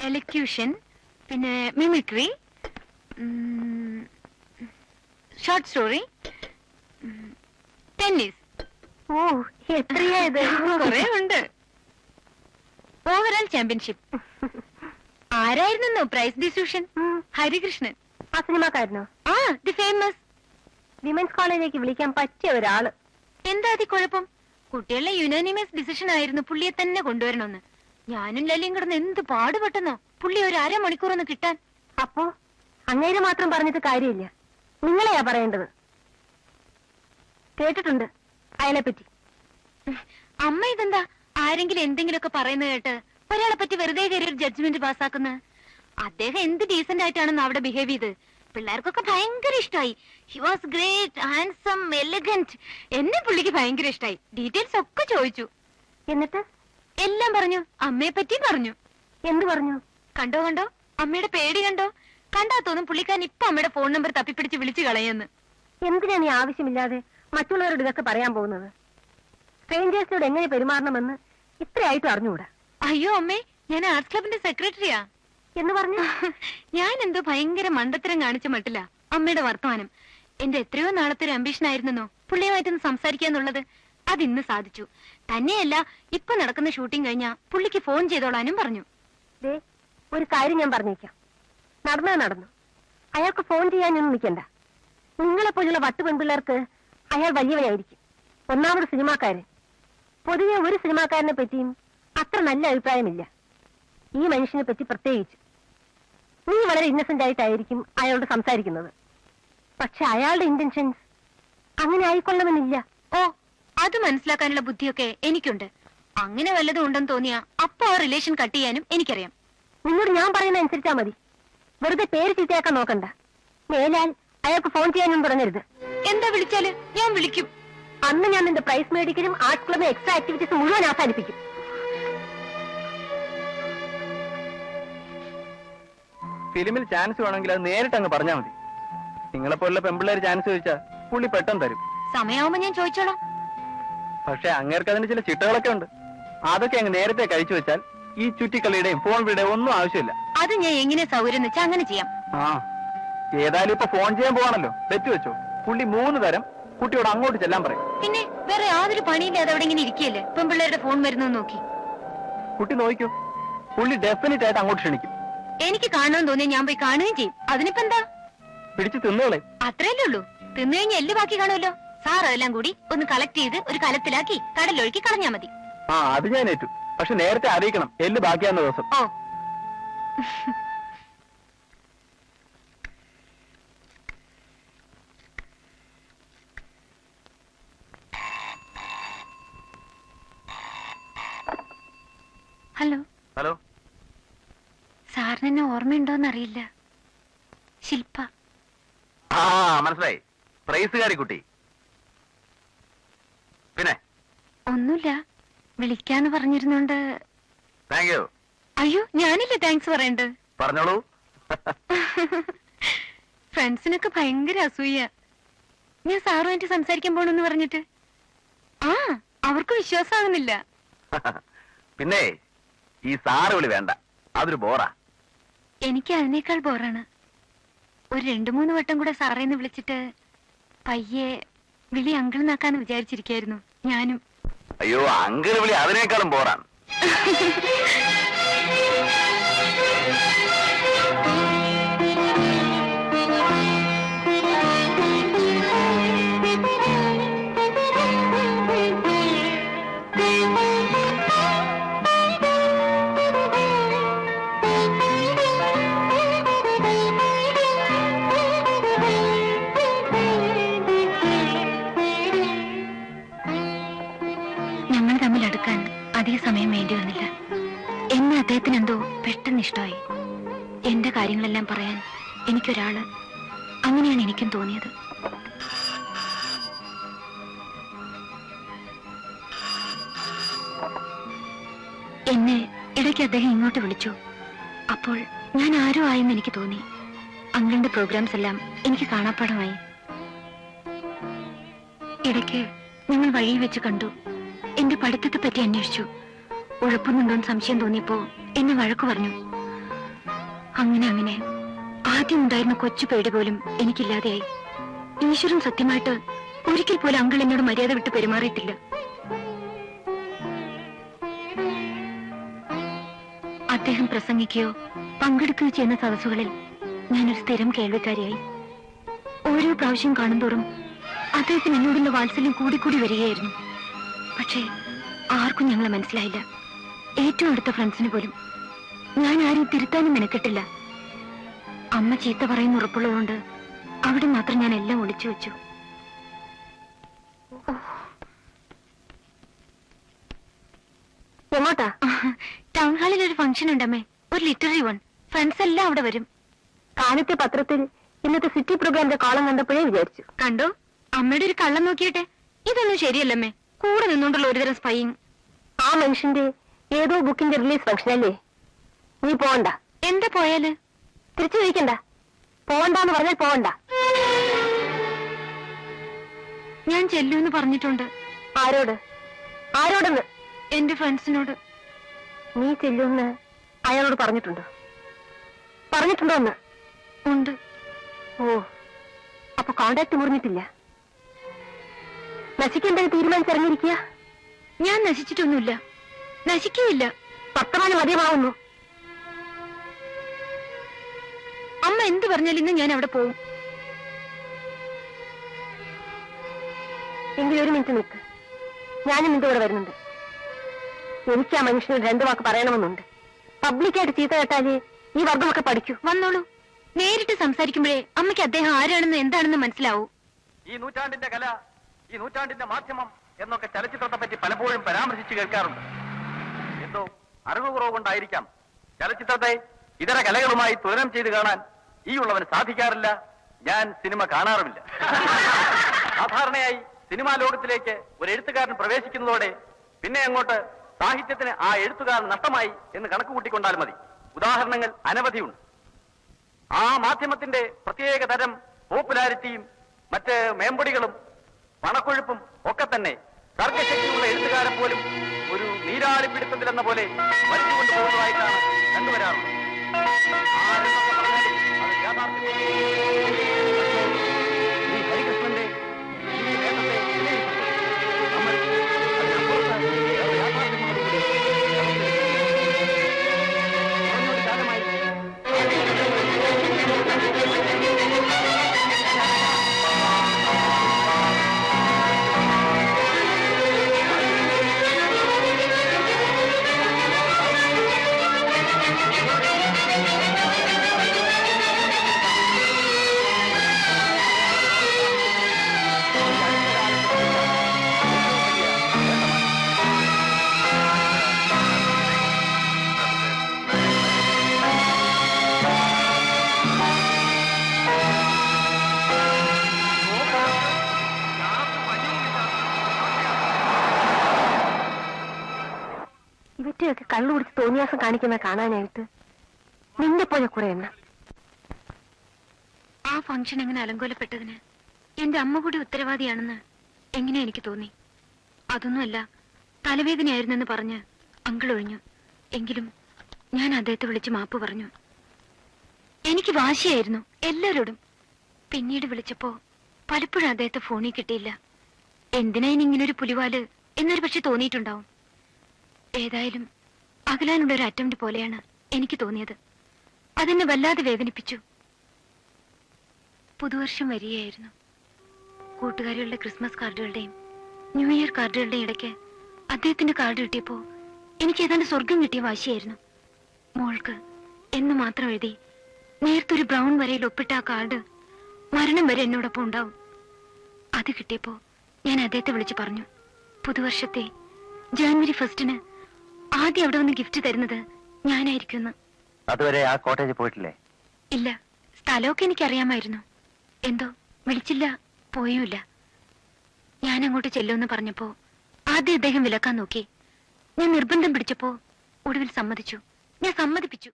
Elocution, പിന്നെ mimicry, short story, tennis. ഓ, എത്രയായത്? കുറെ ഉണ്ട്. Overall championship. ആരായിരുന്നു പ്രൈസ് ഡിസ്ട്രിബ്യൂഷൻ? ഹരികൃഷ്ണൻ. ആ സിനിമാക്കാരനോ? ആ, ദി ഫേമസ്. വിമൻസ് കോളേജിലേക്ക് വിളിക്കാൻ പറ്റിയ ഒരാള്. എന്താ അതി കുഴപ്പം? കുട്ടികളുടെ യുനാനിമസ് ഡിസിഷൻ ആയിരുന്നു പുള്ളിയെ തന്നെ കൊണ്ടുവരണമെന്ന്. ഞാനും ലലിയും കിടന്ന് എന്ത് പാടുപെട്ടെന്നോ പുള്ളി ഒരു അരമണിക്കൂറൊന്ന് കിട്ടാൻ. അപ്പോ അങ്ങേര് മാത്രം പറഞ്ഞിട്ട് കാര്യമില്ല, നിങ്ങളെയാ പറയേണ്ടത്. കേട്ടിട്ടുണ്ട് അയാളെ പറ്റി. അമ്മ ഇതെന്താ ആരെങ്കിലും എന്തെങ്കിലുമൊക്കെ പറയുന്നത് കേട്ട് ഒരാളെ പറ്റി വെറുതെ കയറി ഒരു ജഡ്ജ്മെന്റ് പാസ്സാക്കുന്ന? അദ്ദേഹം എന്ത് ഡീസന്റ് ആയിട്ടാണെന്ന് അവിടെ ബിഹേവ് ചെയ്ത് പിള്ളേർക്കൊക്കെ ഭയങ്കര ഇഷ്ടമായി. He was great, handsome, elegant. എന്നെ പുള്ളിക്ക് ഭയങ്കര ഇഷ്ടമായി. ഡീറ്റെയിൽസ് ഒക്കെ ചോദിച്ചു. എന്നിട്ട് എല്ലാം പറഞ്ഞു. അമ്മയെ പറ്റി പറഞ്ഞു. എന്ത് പറഞ്ഞു? കണ്ടോ കണ്ടോ, അമ്മയുടെ പേടി കണ്ടോ? കണ്ടാ തോന്നും പുള്ളിക്കാരൻ ഇപ്പൊ അമ്മയുടെ ഫോൺ നമ്പർ തപ്പിപ്പിടിച്ച് വിളിച്ചു കളയെന്ന്. എന്തിനാ നീ ആവശ്യമില്ലാതെ മറ്റുള്ളവരോട് ഇതൊക്കെ പറയാൻ പോകുന്നത്? സ്ട്രേഞ്ചേഴ്സിനോട് എങ്ങനെ പെരുമാറണമെന്ന് ഇത്രയായിട്ടും അറിഞ്ഞുകൂടാ. അയ്യോ അമ്മേ, ഞാൻ ആർട്സ് ക്ലബിന്റെ സെക്രട്ടറിയാ. എന്ന് പറഞ്ഞു ഞാൻ എന്തോ ഭയങ്കര മണ്ടത്തരം കാണിച്ച മട്ടില്ല അമ്മയുടെ വർത്തമാനം. എന്റെ എത്രയോ നാളത്തെ ഒരു അംബീഷൻ ആയിരുന്നോ പുള്ളിയുമായിട്ടൊന്ന് സംസാരിക്കാന്നുള്ളത്. അതിന്ന് സാധിച്ചു. തന്നെയല്ല, ഇപ്പൊ നടക്കുന്ന ഷൂട്ടിംഗ് കഴിഞ്ഞാ പുള്ളിക്ക് ഫോൺ ചെയ്തോളാനും പറഞ്ഞു. ഒരു കാര്യം ഞാൻ പറഞ്ഞേക്കാം, നടന്നത് നടന്നു. അയാൾക്ക് ഫോൺ ചെയ്യാനൊന്നും നിൽക്കണ്ട. നിങ്ങളെപ്പോലുള്ള വട്ടുപെൺപിള്ളേർക്ക് അയാൾ വലിയവനായിരിക്കും. ഒന്നാമത് സിനിമാക്കാരൻ. പൊതുവെ ഒരു സിനിമാക്കാരനെ പറ്റിയും അത്ര നല്ല അഭിപ്രായമില്ല, ഈ മനുഷ്യനെ പറ്റി പ്രത്യേകിച്ച്. നീ വളരെ ഇന്നസെന്റ് ആയിട്ടായിരിക്കും അയാളോട് സംസാരിക്കുന്നത്. പക്ഷെ അയാളുടെ ഇന്റൻഷൻസ് അങ്ങനെ ആയിക്കൊള്ളണമെന്നില്ല. ഓ, അത് മനസ്സിലാക്കാനുള്ള ബുദ്ധിയൊക്കെ എനിക്കുണ്ട്. അങ്ങനെ വല്ലതും ഉണ്ടെന്ന് തോന്നിയാ അപ്പൊ ആ റിലേഷൻ കട്ട് ചെയ്യാനും എനിക്കറിയാം. നിന്നോട് ഞാൻ പറയുന്ന അനുസരിച്ചാ മതി. വെറുതെ പേര് ചീത്തയാക്കാൻ നോക്കണ്ട. മേലാൽ അയാൾക്ക് ഫോൺ ചെയ്യാനൊന്നും തുടങ്ങരുത്. എന്താ വിളിച്ചാല് ഞാൻ വിളിക്കും. അന്ന് ഞാൻ നിന്റെ പ്രൈസ് മേടിക്കലും ആർട്സ് ക്ലബിലെ എക്സ്ട്രാ ആക്ടിവിറ്റീസ് മുഴുവൻ അവസാനിപ്പിക്കും. ഫിലിമിൽ ചാൻസ് വേണമെങ്കിൽ അത് നേരിട്ട് അങ്ങ് പറഞ്ഞാൽ മതി. നിങ്ങളെപ്പോലുള്ള പെമ്പിള്ളേർ ചാൻസ് ചോദിച്ചാൽ പുള്ളി പെട്ടെന്ന് തരും. സമയമാകുമ്പോ ഞാൻ ചോദിച്ചോളാം. പക്ഷെ അങ്ങേർക്ക് അതിന് ചില ചിട്ടകളൊക്കെ ഉണ്ട്. അതൊക്കെ അങ്ങ് നേരത്തെ കഴിച്ചു വെച്ചാൽ ഈ ചുറ്റിക്കളിയുടെയും ഫോൺ വിടെയും ഒന്നും ആവശ്യമില്ല. അത് ഞാൻ എങ്ങനെ സൗകര്യം വെച്ചാൽ അങ്ങനെ ചെയ്യാം. ആ, ഏതായാലും ഇപ്പൊ ഫോൺ ചെയ്യാൻ പോവാണല്ലോ, തെറ്റ് വെച്ചോ. പുള്ളി 3 തരം കുട്ടിയോട് അങ്ങോട്ട് ചെല്ലാൻ പറയും. പിന്നെ വേറെ യാതൊരു പണിയില്ലാതെ അവിടെ ഇങ്ങനെ ഇരിക്കുകയല്ലേ പെൺപിള്ളേരുടെ ഫോൺ വരുന്നു നോക്കി. കുട്ടി നോക്കിക്കോ, പുള്ളി ഡെഫിനറ്റ് ആയിട്ട് അങ്ങോട്ട് ക്ഷണിക്കും. എനിക്ക് കാണണമെന്ന് തോന്നിയാൽ ഞാൻ പോയി കാണുകയും ചെയ്യും. അതിനിപ്പോ എന്താ? പിടിച്ച് തിന്നോളെ. അത്രയല്ലേ ഉള്ളൂ. തിന്നു കഴിഞ്ഞാൽ എല്ല് ബാക്കി കാണുമല്ലോ. സാർ അതെല്ലാം കൂടി ഒന്ന് കളക്ട് ചെയ്ത് ഒരു കലത്തിലാക്കി കടലൊഴുക്കി കളഞ്ഞാ മതി. ആ, അത് ഞാൻ ഏറ്റു. പക്ഷെ നേരത്തെ അറിയിക്കണം എല്ല് ബാക്കിയാവുന്ന ദിവസം. ഓ, ഹലോ. ഹലോ, സാറിന് എന്നെ ഓർമ്മയുണ്ടോന്നറിയില്ല. ശില്പ. ആ, മനസ്സിലായി. പ്രൈസുകാരി കുട്ടി. പിന്നെ ഒന്നുമില്ല, വിളിക്കാന്ന് പറഞ്ഞിരുന്നോണ്ട്. Thank you. അയ്യോ, ഞാനില്ലേ താങ്ക്സ് പറയണ്ട്. പറഞ്ഞോളൂ. ഫ്രണ്ട്സിനൊക്കെ ഭയങ്കര അസൂയ ഞാൻ സാറുമായിട്ട് സംസാരിക്കാൻ പോണെന്ന് പറഞ്ഞിട്ട്. ആ, അവർക്ക് വിശ്വാസമാകുന്നില്ല. പിന്നെ ഈ സാറ് വിളി വേണ്ട, അതൊരു ബോറാ. എനിക്ക് അതിനേക്കാൾ ബോറാണ്. ഒരു 2-3 വട്ടം കൂടെ സാറേന്ന് വിളിച്ചിട്ട് പയ്യെ വിളി അങ്കിൾ നാക്കാന്ന് വിചാരിച്ചിരിക്കായിരുന്നു ഞാനും. അയ്യോ, അങ്കിൾ വിളി അതിനേക്കാളും ബോറാണ്. അധിക സമയം വേണ്ടി വന്നില്ല. എന്നെ അദ്ദേഹത്തിന് എന്തോ പെട്ടെന്ന് ഇഷ്ടമായി. എന്റെ കാര്യങ്ങളെല്ലാം പറയാൻ എനിക്കൊരാള്, അങ്ങനെയാണ് എനിക്കും തോന്നിയത്. എന്നെ ഇടയ്ക്ക് അദ്ദേഹം ഇങ്ങോട്ട് വിളിച്ചു. അപ്പോൾ ഞാൻ ആരോ ആയെന്ന് എനിക്ക് തോന്നി. അങ്കിളിന്റെ പ്രോഗ്രാംസ് എല്ലാം എനിക്ക് കാണാപ്പാടമായി. ഇടയ്ക്ക് ഞങ്ങൾ വഴിയിൽ വെച്ച് കണ്ടു. എന്റെ പഠിത്തത്തെ പറ്റി അന്വേഷിച്ചു. ഉഴപ്പുന്നുണ്ടോന്ന് സംശയം തോന്നിയപ്പോ എന്നെ വഴക്കു പറഞ്ഞു. അങ്ങനെ അങ്ങനെ ആദ്യം ഉണ്ടായിരുന്ന കൊച്ചു പേടി പോലും എനിക്കില്ലാതെയായി. ഈശ്വരൻ സത്യമായിട്ട് ഒരിക്കൽ പോലും അങ്കിൾ എന്നോട് മര്യാദ വിട്ട് പെരുമാറിയിട്ടില്ല. അദ്ദേഹം പ്രസംഗിക്കുകയോ പങ്കെടുക്കുകയോ ചെയ്യുന്ന സദസ്സുകളിൽ ഞാനൊരു സ്ഥിരം കേൾവിക്കാരിയായി. ഓരോ പ്രാവശ്യം കാണുന്തോറും അദ്ദേഹത്തിന് എന്നോടുള്ള വാത്സല്യം കൂടിക്കൂടി വരികയായിരുന്നു. പക്ഷേ ആർക്കും ഞങ്ങളെ മനസ്സിലായില്ല. ഏറ്റവും അടുത്ത ഫ്രണ്ട്സിന് പോലും. ഞാൻ ആരും തിരുത്താനും മെനക്കെട്ടില്ല. അമ്മ ചീത്ത പറയുന്ന ഉറപ്പുള്ളതുകൊണ്ട് അവിടെ മാത്രം ഞാൻ എല്ലാം ഒളിച്ചു വെച്ചു. എങ്ങോട്ടാ? ടൗൺ ഹാളിൽ ഒരു ഫംഗ്ഷൻ ഉണ്ടമ്മേ, ഒരു ലിറ്റററി വൺ. ഫ്രണ്ട്സ് എല്ലാം അവിടെ വരും. കാലത്തെ പത്രത്തിൽ ഇന്നത്തെ സിറ്റി പ്രോഗ്രാമിന്റെ കോളം കണ്ടപ്പോഴേ വിചാരിച്ചു. കണ്ടോ, അമ്മയുടെ ഒരു കള്ളം നോക്കിയിട്ടെ. ഇതൊന്നും ശരിയല്ലമ്മേ, കൂടെ നിന്നുകൊണ്ടുള്ള ഒരുതരം സ്പൈയിങ്. ആ മനുഷ്യന്റെ ഏതോ ബുക്കിന്റെ റിലീസ് ഫംഗ്ഷൻ അല്ലേ? നീ പോവണ്ട. എന്താ പോയാല്? തിരിച്ചു ചോദിക്കണ്ട. പോവണ്ടെന്ന് പറഞ്ഞാൽ പോവണ്ട. ഞാൻ ചെല്ലൂന്ന് പറഞ്ഞിട്ടുണ്ട്. ആരോട്? ആരോടെന്ന്? എന്റെ ഫ്രണ്ട്സിനോട്. നീ ചെല്ലുമെന്ന് അയാളോട് പറഞ്ഞിട്ടുണ്ടോ? പറഞ്ഞിട്ടുണ്ടോ എന്ന്? ഉണ്ട്. ഓ, അപ്പൊ കോണ്ടാക്ട് മുറിഞ്ഞിട്ടില്ല. നശിക്കേണ്ടത് തീരുമാനിച്ചിറങ്ങിയിരിക്കുക. ഞാൻ നശിച്ചിട്ടൊന്നുമില്ല, നശിക്കുകയില്ല. വർത്തമാനം മതിയമാവുന്നു. അമ്മ എന്ത് പറഞ്ഞാൽ ഇന്ന് ഞാൻ അവിടെ പോവും. എങ്കിലും ഒരു മിനിറ്റ് നിൽക്ക്. ഞാനും നിന്റെ കൂടെ വരുന്നുണ്ട്. എനിക്ക് ആ മനുഷ്യനോട് 2 വാക്ക് പറയണമെന്നുണ്ട്. പബ്ലിക്കായിട്ട് ചീത്ത കേട്ടാല് ഈ വർഗമൊക്കെ പഠിക്കൂ. വന്നോളൂ. നേരിട്ട് സംസാരിക്കുമ്പോഴേ അമ്മയ്ക്ക് അദ്ദേഹം ആരാണെന്ന് എന്താണെന്ന് മനസ്സിലാവൂ. ഈ നൂറ്റാണ്ടിന്റെ കല, ഈ നൂറ്റാണ്ടിന്റെ മാധ്യമം എന്നൊക്കെ ചലച്ചിത്രത്തെ പറ്റി പലപ്പോഴും പരാമർശിച്ച് കേൾക്കാറുണ്ട്. എന്തോ അറിവ് കുറവ് കൊണ്ടായിരിക്കാം ചലച്ചിത്രത്തെ ഇതര കലകളുമായി തുലനം ചെയ്ത് കാണാൻ ഈ ഉള്ളവന് സാധിക്കാറില്ല. ഞാൻ സിനിമ കാണാറുമില്ല. സാധാരണയായി സിനിമാ ലോകത്തിലേക്ക് ഒരു എഴുത്തുകാരൻ പ്രവേശിക്കുന്നതോടെ പിന്നെ അങ്ങോട്ട് സാഹിത്യത്തിന് ആ എഴുത്തുകാരൻ നഷ്ടമായി എന്ന് കണക്ക് കൂട്ടിക്കൊണ്ടാൽ മതി. ഉദാഹരണങ്ങൾ അനവധിയുണ്ട്. ആ മാധ്യമത്തിന്റെ പ്രത്യേക തരം പോപ്പുലാരിറ്റിയും മറ്റ് മേമ്പൊടികളും പണക്കൊഴുപ്പും ഒക്കെ തന്നെ സർഗശക്തിയുള്ള എഴുത്തുകാരെ പോലും ഒരു നീരാളിപ്പിടുത്തത്തിലെന്ന പോലെ വലിച്ചുകൊണ്ടു പോകുന്നതായിട്ടാണ് കണ്ടുവരാറുള്ളത്. ആരെന്നൊക്കെ പറഞ്ഞാലും അത് യാഥാർത്ഥ്യം. ഈ ഹരികൃഷ്ണന്റെ ഈ വേഷത്തെ വിലയിരുത്തുന്നു. നമ്മൾ അതിനപ്പുറത്ത് വേറെ യാഥാർത്ഥ്യമുള്ളതുകൂടി കുറഞ്ഞൊരു കാലമായി ഇവറ്റയൊക്കെ കള്ളു കുടിച്ച് തോന്നിയാസം കാണിക്കുന്ന കാണാനായിട്ട് നിന്റെ പോലെ കുറെ എണ്ണം. ആ ഫംഗ്ഷൻ എങ്ങനെ അലങ്കോലപ്പെട്ടതിന് എന്റെ അമ്മ കൂടി ഉത്തരവാദിയാണെന്ന് എങ്ങനെ എനിക്ക് തോന്നി. അതൊന്നുമല്ല, തലവേദനയായിരുന്നെന്ന് പറഞ്ഞ് അങ്കിൾ ഒഴിഞ്ഞു. എങ്കിലും ഞാൻ അദ്ദേഹത്തെ വിളിച്ച് മാപ്പ് പറഞ്ഞു. എനിക്ക് വാശിയായിരുന്നു എല്ലാവരോടും. പിന്നീട് വിളിച്ചപ്പോ പലപ്പോഴും അദ്ദേഹത്തെ ഫോണിൽ കിട്ടിയില്ല. എന്തിനാ ഇങ്ങനൊരു പുലിവാല് എന്നൊരു പക്ഷെ തോന്നിയിട്ടുണ്ടാവും. ഏതായാലും അകലാനുള്ള ഒരു അറ്റംപ്റ്റ് പോലെയാണ് എനിക്ക് തോന്നിയത്. അതെന്നെ വല്ലാതെ വേദനിപ്പിച്ചു. പുതുവർഷം വരികയായിരുന്നു. കൂട്ടുകാരികളുടെ ക്രിസ്മസ് കാർഡുകളുടെയും ന്യൂ ഇയർ കാർഡുകളുടെയും ഇടയ്ക്ക് അദ്ദേഹത്തിന്റെ കാർഡ് കിട്ടിയപ്പോ എനിക്ക് ഏതാണ്ട് സ്വർഗം കിട്ടിയ വാശിയായിരുന്നു. മോൾക്ക് എന്ന് മാത്രം എഴുതി നേരത്തൊരു ബ്രൗൺ വരയിൽ ഒപ്പിട്ട ആ കാർഡ് മരണം വരെ എന്നോടൊപ്പം ഉണ്ടാവും. അത് കിട്ടിയപ്പോ ഞാൻ അദ്ദേഹത്തെ വിളിച്ചു പറഞ്ഞു, പുതുവർഷത്തെ ജനുവരി 1 ആദ്യം അവിടെ വന്ന് ഗിഫ്റ്റ് തരുന്നത് ഞാനായിരിക്കുമെന്ന്. അതുവരെ ആ കോട്ടേജ് പോയിട്ടില്ലേ? ഇല്ല, സ്ഥലമൊക്കെ എനിക്കറിയാമായിരുന്നു. എന്തോ വിളിച്ചില്ല, പോയുമില്ല. ഞാൻ അങ്ങോട്ട് ചെല്ലുമെന്ന് പറഞ്ഞപ്പോ ആദ്യം അദ്ദേഹം വിലക്കാൻ നോക്കി. ഞാൻ നിർബന്ധം പിടിച്ചപ്പോ ഒടുവിൽ സമ്മതിച്ചു. ഞാൻ സമ്മതിപ്പിച്ചു.